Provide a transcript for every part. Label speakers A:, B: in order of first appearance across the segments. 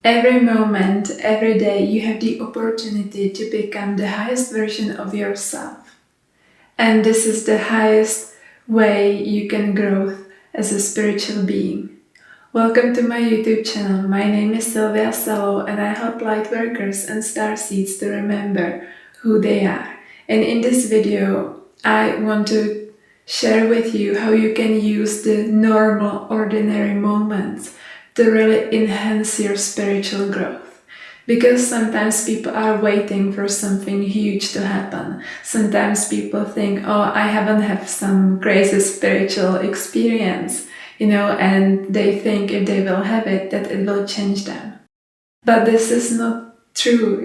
A: Every moment, every day, you have the opportunity to become the highest version of yourself. And this is the highest way you can grow as a spiritual being. Welcome to my YouTube channel. My name is Sylvia Salow and I help lightworkers and starseeds to remember who they are. And in this video, I want to share with you how you can use the normal, ordinary moments to really enhance your spiritual growth. Because sometimes people are waiting for something huge to happen. Sometimes people think, oh, I haven't had some crazy spiritual experience, and they think if they will have it, that it will change them. But this is not true,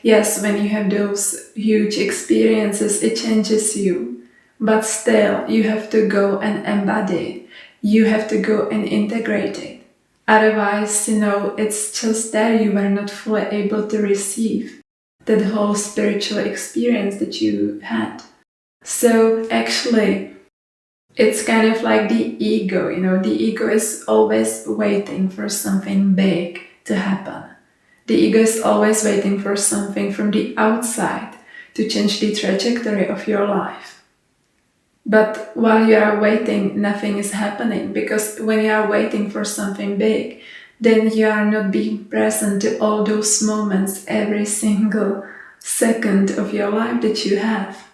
A: yes, when you have those huge experiences, it changes you. But still, you have to go and embody it. You have to go and integrate it. Otherwise, it's just there, you were not fully able to receive that whole spiritual experience that you had. So actually, it's kind of like the ego, the ego is always waiting for something big to happen. The ego is always waiting for something from the outside to change the trajectory of your life. But while you are waiting, nothing is happening, because when you are waiting for something big, then you are not being present to all those moments every single second of your life that you have.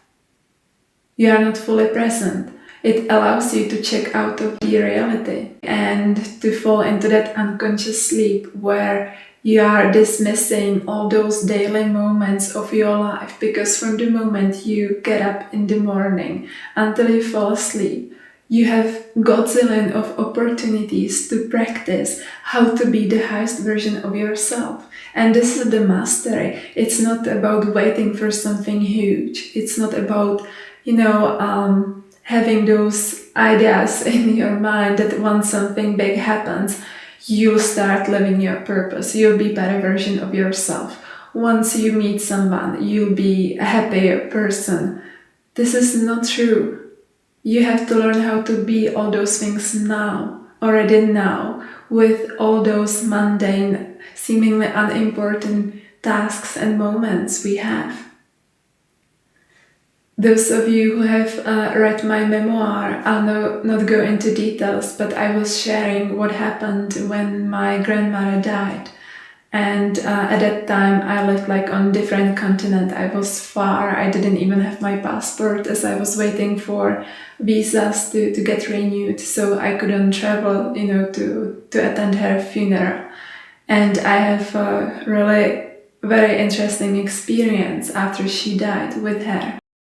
A: You are not fully present. It allows you to check out of the reality and to fall into that unconscious sleep where you are dismissing all those daily moments of your life, because from the moment you get up in the morning until you fall asleep, you have godzillion of opportunities to practice how to be the highest version of yourself. And this is the mastery. It's not about waiting for something huge. It's not about, having those ideas in your mind that once something big happens, you'll start living your purpose. You'll be a better version of yourself. Once you meet someone, you'll be a happier person. This is not true. You have to learn how to be all those things now, already now, with all those mundane, seemingly unimportant tasks and moments we have. Those of you who have read my memoir, I'll not go into details, but I was sharing what happened when my grandmother died. And at that time, I lived on a different continent. I was far. I didn't even have my passport, as I was waiting for visas to get renewed. So I couldn't travel, to attend her funeral. And I have a really very interesting experience after she died with her.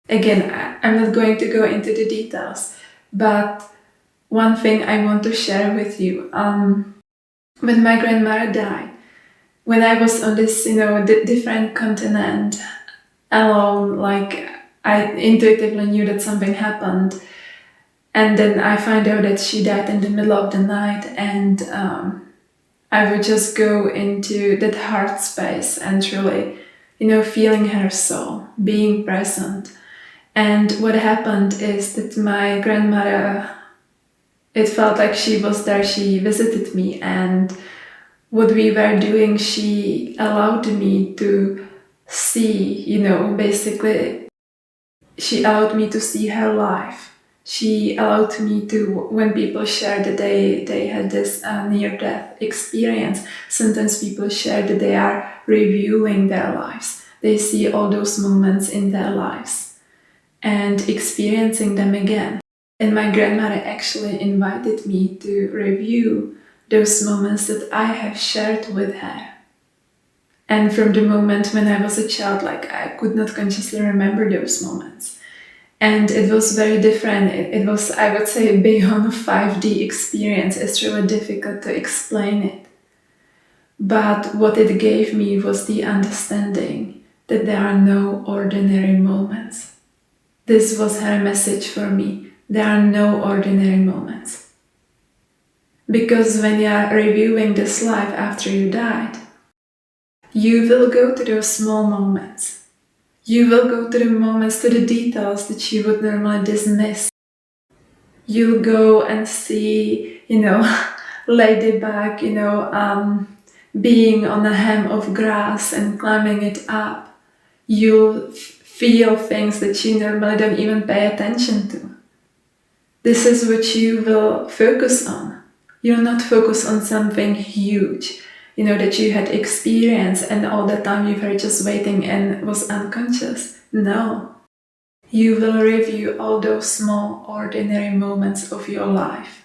A: Again, I'm not going to go into the details, but one thing I want to share with you. When my grandmother died, when I was on this, different continent, alone, I intuitively knew that something happened. And then I find out that she died in the middle of the night, and I would just go into that heart space and truly, feeling her soul, being present. And what happened is that my grandmother, it felt like she was there, she visited me, and what we were doing, she allowed me to see, basically, she allowed me to see her life. She allowed me to, when people share that they had this near-death experience, sometimes people share that they are reviewing their lives. They see all those moments in their lives and experiencing them again. And my grandmother actually invited me to review those moments that I have shared with her. And from the moment when I was a child, I could not consciously remember those moments. And it was very different. It was, I would say, beyond a 5D experience. It's really difficult to explain it. But what it gave me was the understanding that there are no ordinary moments. This was her message for me. There are no ordinary moments. Because when you are reviewing this life after you died, you will go to those small moments. You will go to the moments, to the details that you would normally dismiss. You'll go and see, ladybug, being on a hem of grass and climbing it up, you'll feel things that you normally don't even pay attention to. This is what you will focus on. You'll not focus on something huge, that you had experienced and all the time you were just waiting and was unconscious. No. You will review all those small, ordinary moments of your life.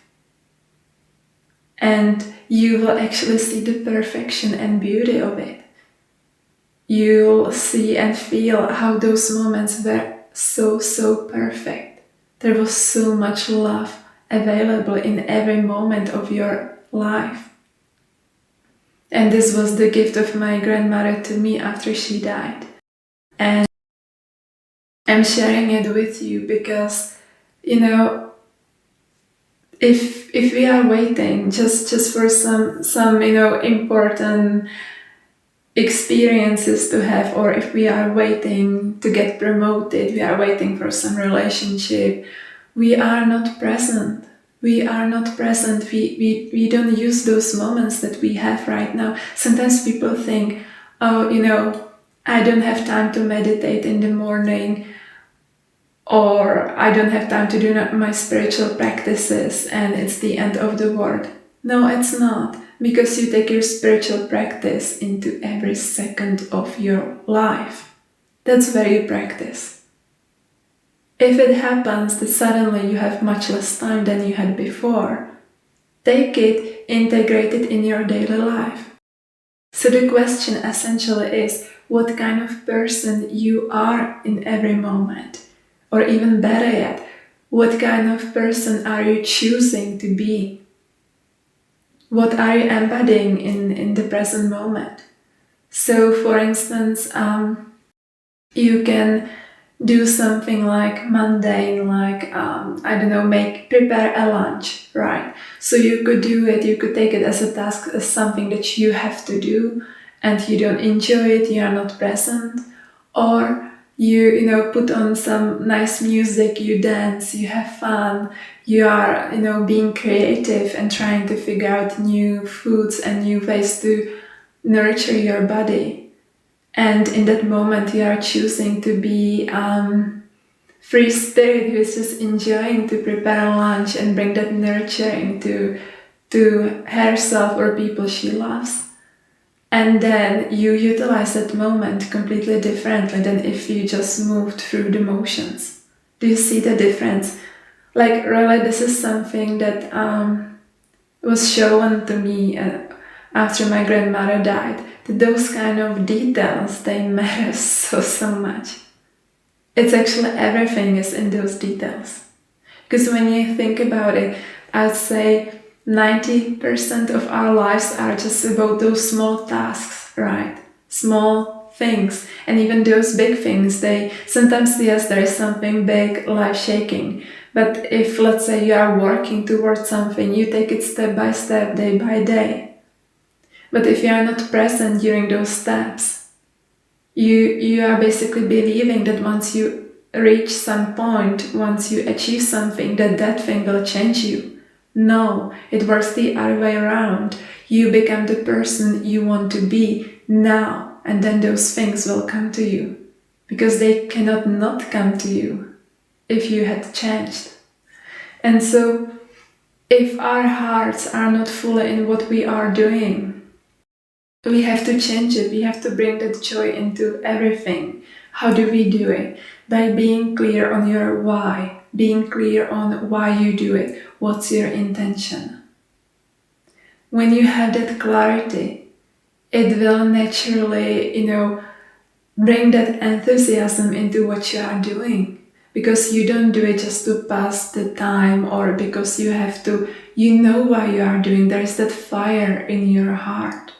A: And you will actually see the perfection and beauty of it. You'll see and feel how those moments were so perfect. There was so much love available in every moment of your life. And this was the gift of my grandmother to me after she died. And I'm sharing it with you because, if we are waiting just for some important experiences to have, or if we are waiting to get promoted, we are waiting for some relationship, we are not present. We are not present. We don't use those moments that we have right now. Sometimes people think, I don't have time to meditate in the morning, or I don't have time to do my spiritual practices and it's the end of the world. No, it's not, because you take your spiritual practice into every second of your life. That's where you practice. If it happens that suddenly you have much less time than you had before, take it, integrate it in your daily life. So the question essentially is what kind of person you are in every moment. Or even better yet, what kind of person are you choosing to be? What are you embodying in the present moment? So, for instance, you can do something like mundane, like, prepare a lunch, right? So you could do it, you could take it as a task, as something that you have to do, and you don't enjoy it, you are not present. Or you put on some nice music, you dance, you have fun, you are, being creative and trying to figure out new foods and new ways to nurture your body. And in that moment, you are choosing to be free spirit who is just enjoying to prepare lunch and bring that nurturing to herself or people she loves. And then you utilize that moment completely differently than if you just moved through the motions. Do you see the difference? Like, really, this is something that was shown to me after my grandmother died. That those kind of details, they matter so much. It's actually everything is in those details. Because when you think about it, I'd say 90% of our lives are just about those small tasks, right? Small things. And even those big things, sometimes, yes, there is something big, life-shaking. But if, let's say, you are working towards something, you take it step by step, day by day. But if you are not present during those steps, you are basically believing that once you reach some point, once you achieve something, that thing will change you. No, it works the other way around. You become the person you want to be now, and then those things will come to you. Because they cannot not come to you if you had changed. And so, if our hearts are not fully in what we are doing, we have to change it. We have to bring that joy into everything. How do we do it? By being clear on your why. Being clear on why you do it. What's your intention? When you have that clarity, it will naturally, bring that enthusiasm into what you are doing. Because you don't do it just to pass the time or because you have to, you know why you are doing. There is that fire in your heart.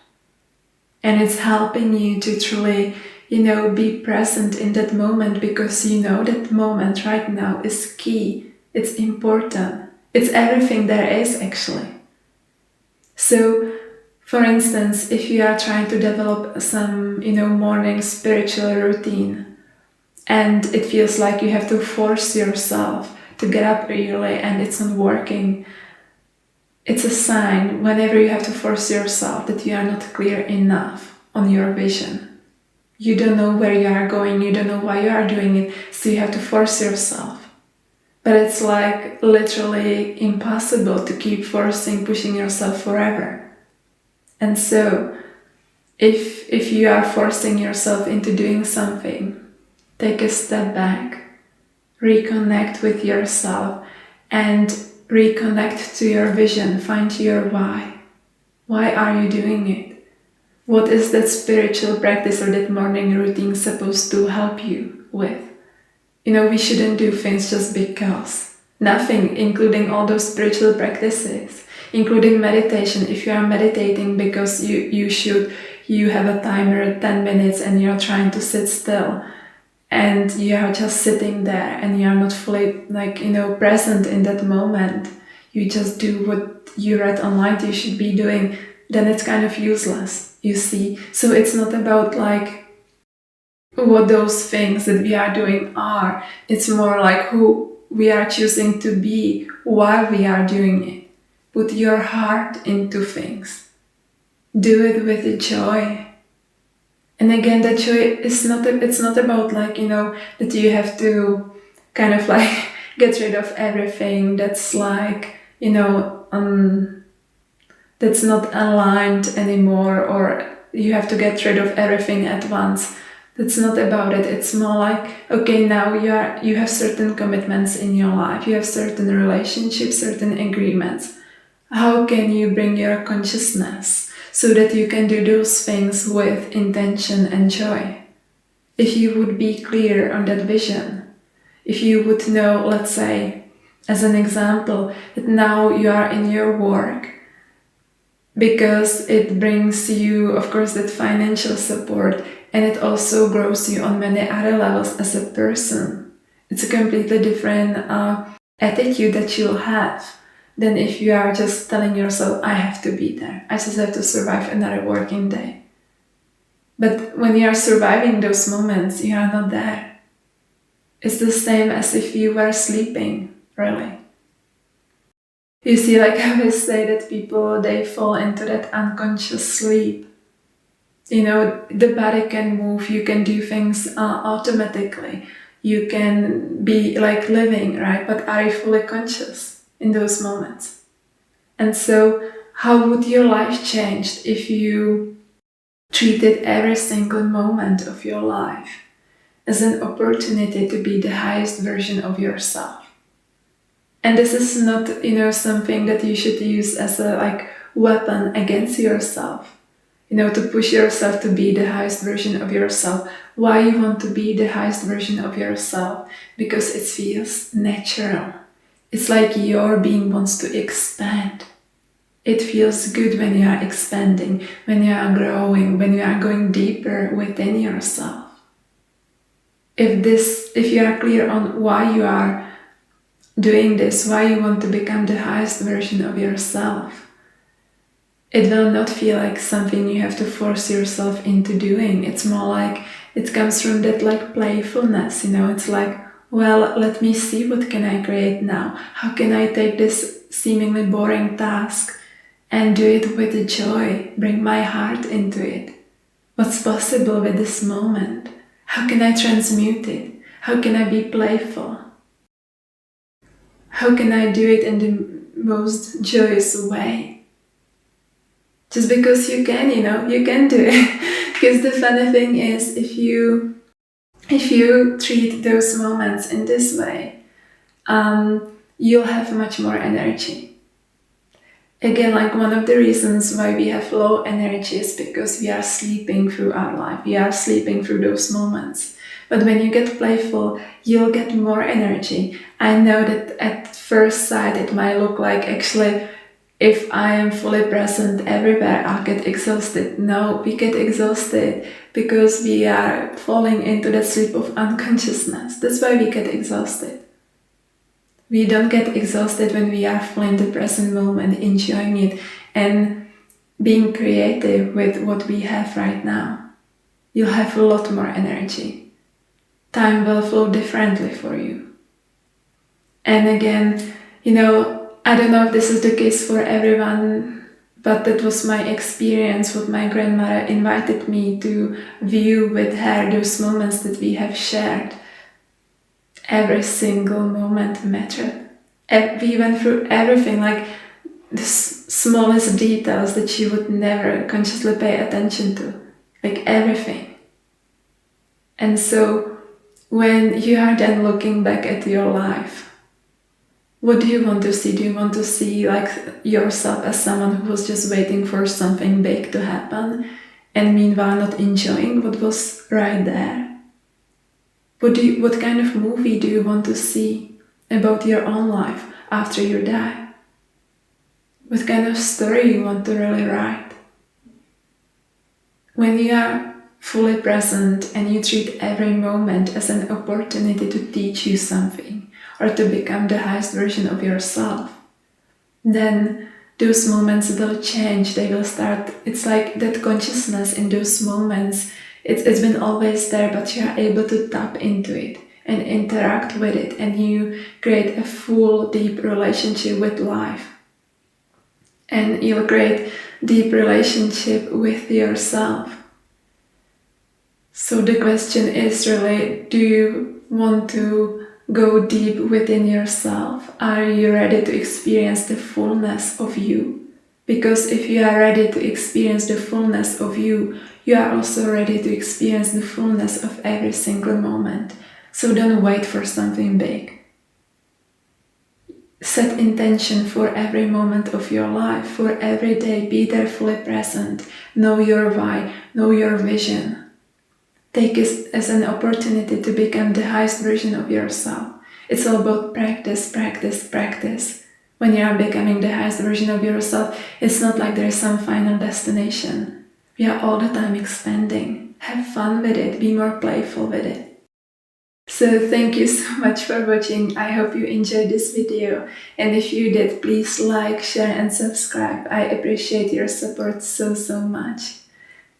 A: And it's helping you to truly, be present in that moment because you know that moment right now is key. It's important. It's everything there is actually. So, for instance, if you are trying to develop some, morning spiritual routine and it feels like you have to force yourself to get up early and it's not working, it's a sign whenever you have to force yourself that you are not clear enough on your vision. You don't know where you are going, you don't know why you are doing it, so you have to force yourself. But it's like literally impossible to keep pushing yourself forever. And so, if you are forcing yourself into doing something, take a step back, reconnect with yourself, and reconnect to your vision, find your why. Why are you doing it? What is that spiritual practice or that morning routine supposed to help you with? We shouldn't do things just because. Nothing, including all those spiritual practices, including meditation. If you are meditating because you have a timer 10 minutes and you're trying to sit still, and you are just sitting there and you are not fully present in that moment, you just do what you read online you should be doing, then it's kind of useless, you see. So it's not about what those things that we are doing are, it's more like who we are choosing to be while we are doing it. Put your heart into things, do it with the joy. And again, that joy is it's not about that you have to kind of get rid of everything that's that's not aligned anymore, or you have to get rid of everything at once. That's not about it. It's more okay, now you have certain commitments in your life, you have certain relationships, certain agreements. How can you bring your consciousness so that you can do those things with intention and joy? If you would be clear on that vision, if you would know, let's say, as an example, that now you are in your work because it brings you, of course, that financial support, and it also grows you on many other levels as a person. It's a completely different attitude that you'll have than if you are just telling yourself, I have to be there, I just have to survive another working day. But when you are surviving those moments, you are not there. It's the same as if you were sleeping, really. You see, I always say that people, they fall into that unconscious sleep. The body can move, you can do things automatically. You can be living, right? But are you fully conscious in those moments? And so, how would your life change if you treated every single moment of your life as an opportunity to be the highest version of yourself? And this is not, something that you should use as a weapon against yourself. To push yourself to be the highest version of yourself. Why you want to be the highest version of yourself? Because it feels natural. It's like your being wants to expand. It feels good when you are expanding, when you are growing, when you are going deeper within yourself. If you are clear on why you are doing this, why you want to become the highest version of yourself, it will not feel like something you have to force yourself into doing. It's more it comes from that playfulness, it's well, let me see what can I create now. How can I take this seemingly boring task and do it with joy, bring my heart into it? What's possible with this moment? How can I transmute it? How can I be playful? How can I do it in the most joyous way? Just because you can, you can do it. Because the funny thing is, if you treat those moments in this way, you'll have much more energy. Again, one of the reasons why we have low energy is because we are sleeping through our life. We are sleeping through those moments. But when you get playful, you'll get more energy. I know that at first sight it might look like actually, if I am fully present everywhere, I'll get exhausted. No, we get exhausted because we are falling into that sleep of unconsciousness. That's why we get exhausted. We don't get exhausted when we are fully in the present moment, enjoying it and being creative with what we have right now. You'll have a lot more energy. Time will flow differently for you. And again, I don't know if this is the case for everyone, but that was my experience, what my grandmother invited me to view with her, those moments that we have shared. Every single moment mattered. We went through everything, like the smallest details that she would never consciously pay attention to, like everything. And so when you are then looking back at your life, what do you want to see? Do you want to see like yourself as someone who was just waiting for something big to happen and meanwhile not enjoying what was right there? What kind of movie do you want to see about your own life after you die? What kind of story you want to really write? When you are fully present and you treat every moment as an opportunity to teach you something or to become the highest version of yourself, then those moments will change, they will start. It's like that consciousness in those moments, it's been always there, but you are able to tap into it and interact with it, and you create a full, deep relationship with life. And you'll create deep relationship with yourself. So the question is really, do you want to go deep within yourself? Are you ready to experience the fullness of you? Because if you are ready to experience the fullness of you, you are also ready to experience the fullness of every single moment. So don't wait for something big. Set intention for every moment of your life, for every day. Be there fully present. Know your why, know your vision. Take it as an opportunity to become the highest version of yourself. It's all about practice, practice, practice. When you are becoming the highest version of yourself, it's not like there is some final destination. We are all the time expanding. Have fun with it, be more playful with it. So thank you so much for watching. I hope you enjoyed this video. And if you did, please like, share and subscribe. I appreciate your support so much.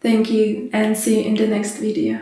A: Thank you and see you in the next video.